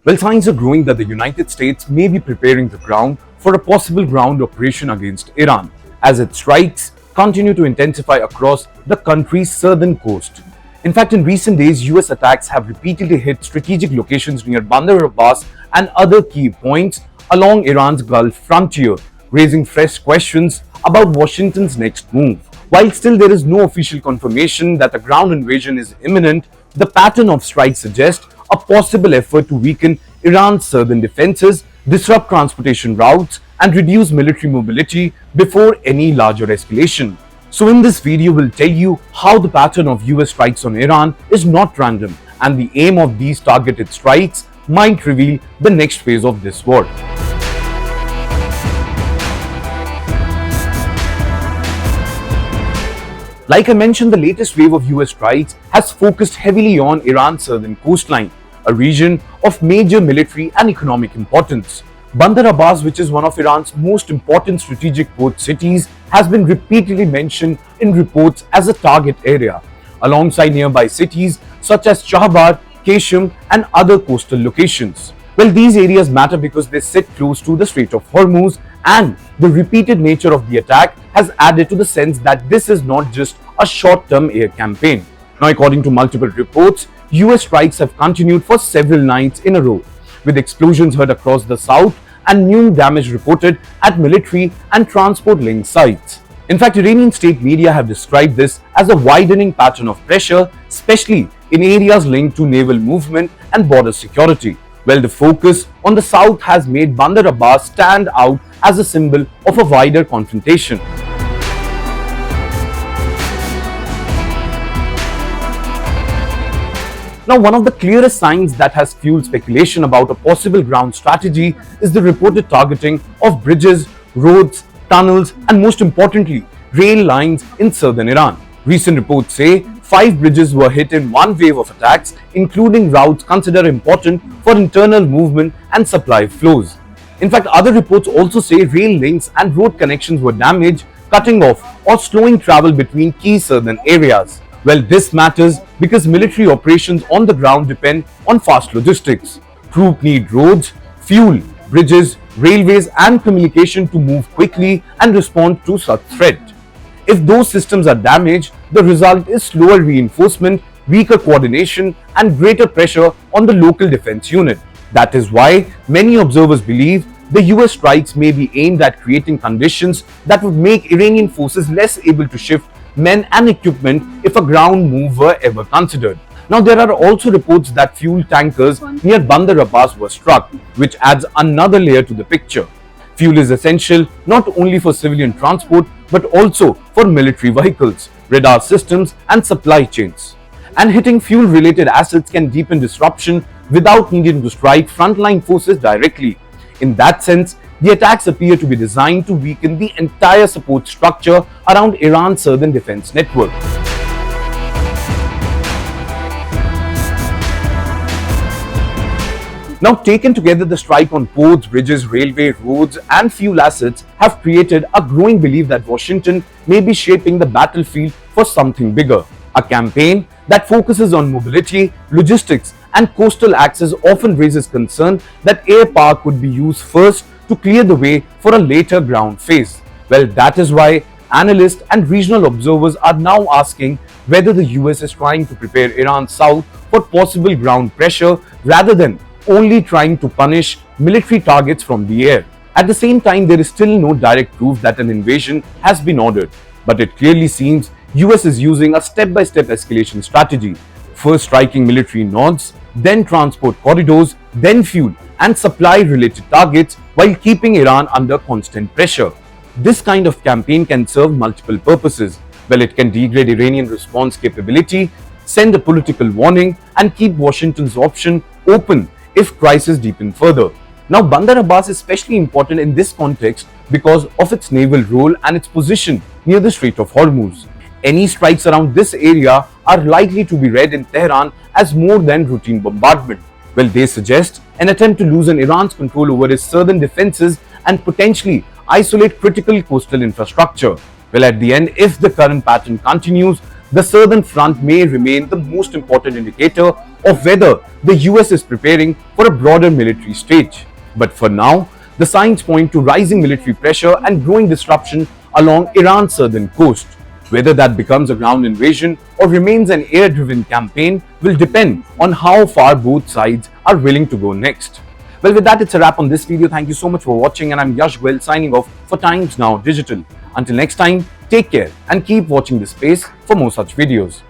Well, signs are growing that the United States may be preparing the ground for a possible ground operation against Iran, as its strikes continue to intensify across the country's southern coast. In fact, in recent days, US attacks have repeatedly hit strategic locations near Bandar Abbas and other key points along Iran's Gulf frontier, raising fresh questions about Washington's next move. While still there is no official confirmation that a ground invasion is imminent, the pattern of strikes suggests a possible effort to weaken Iran's southern defenses, disrupt transportation routes, and reduce military mobility before any larger escalation. So in this video, we'll tell you how the pattern of US strikes on Iran is not random, and the aim of these targeted strikes might reveal the next phase of this war. Like I mentioned, the latest wave of US strikes has focused heavily on Iran's southern coastline, a region of major military and economic importance. Bandar Abbas, which is one of Iran's most important strategic port cities, has been repeatedly mentioned in reports as a target area, alongside nearby cities such as Chabahar, Qashm, and other coastal locations. Well, these areas matter because they sit close to the Strait of Hormuz, and the repeated nature of the attack has added to the sense that this is not just a short-term air campaign. Now, according to multiple reports, US strikes have continued for several nights in a row, with explosions heard across the south and new damage reported at military and transport link sites. In fact, Iranian state media have described this as a widening pattern of pressure, especially in areas linked to naval movement and border security. Well, the focus on the south has made Bandar Abbas stand out as a symbol of a wider confrontation. Now, one of the clearest signs that has fueled speculation about a possible ground strategy is the reported targeting of bridges, roads, tunnels, and most importantly, rail lines in southern Iran. Recent reports say 5 bridges were hit in one wave of attacks, including routes considered important for internal movement and supply flows. In fact, other reports also say rail links and road connections were damaged, cutting off or slowing travel between key southern areas. Well, this matters because military operations on the ground depend on fast logistics. Troops need roads, fuel, bridges, railways, and communication to move quickly and respond to such threat. If those systems are damaged, the result is slower reinforcement, weaker coordination, and greater pressure on the local defense unit. That is why many observers believe the US strikes may be aimed at creating conditions that would make Iranian forces less able to shift men and equipment if a ground move were ever considered. Now, there are also reports that fuel tankers near Bandar Abbas were struck, which adds another layer to the picture. Fuel is essential not only for civilian transport but also for military vehicles, radar systems, and supply chains. And hitting fuel-related assets can deepen disruption without needing to strike frontline forces directly. In that sense, the attacks appear to be designed to weaken the entire support structure around Iran's southern defense network. Now, taken together, the strike on ports, bridges, railway, roads, and fuel assets have created a growing belief that Washington may be shaping the battlefield for something bigger. A campaign that focuses on mobility, logistics, and coastal access often raises concern that air power could be used first to clear the way for a later ground phase. Well, that is why analysts and regional observers are now asking whether the US is trying to prepare Iran south for possible ground pressure rather than only trying to punish military targets from the air. At the same time, there is still no direct proof that an invasion has been ordered, but it clearly seems US is using a step-by-step escalation strategy, first striking military nodes, then transport corridors, then fuel and supply-related targets while keeping Iran under constant pressure. This kind of campaign can serve multiple purposes. Well, it can degrade Iranian response capability, send a political warning, and keep Washington's option open if crises deepen further. Now, Bandar Abbas is especially important in this context because of its naval role and its position near the Strait of Hormuz. Any strikes around this area are likely to be read in Tehran as more than routine bombardment. Well, they suggest an attempt to loosen Iran's control over its southern defenses and potentially isolate critical coastal infrastructure. Well, at the end, if the current pattern continues, the southern front may remain the most important indicator of whether the US is preparing for a broader military stage. But for now, the signs point to rising military pressure and growing disruption along Iran's southern coast. Whether that becomes a ground invasion or remains an air-driven campaign will depend on how far both sides are willing to go next. Well, with that, it's a wrap on this video. Thank you so much for watching, and I'm Yash Goel signing off for Times Now Digital. Until next time, take care and keep watching this space for more such videos.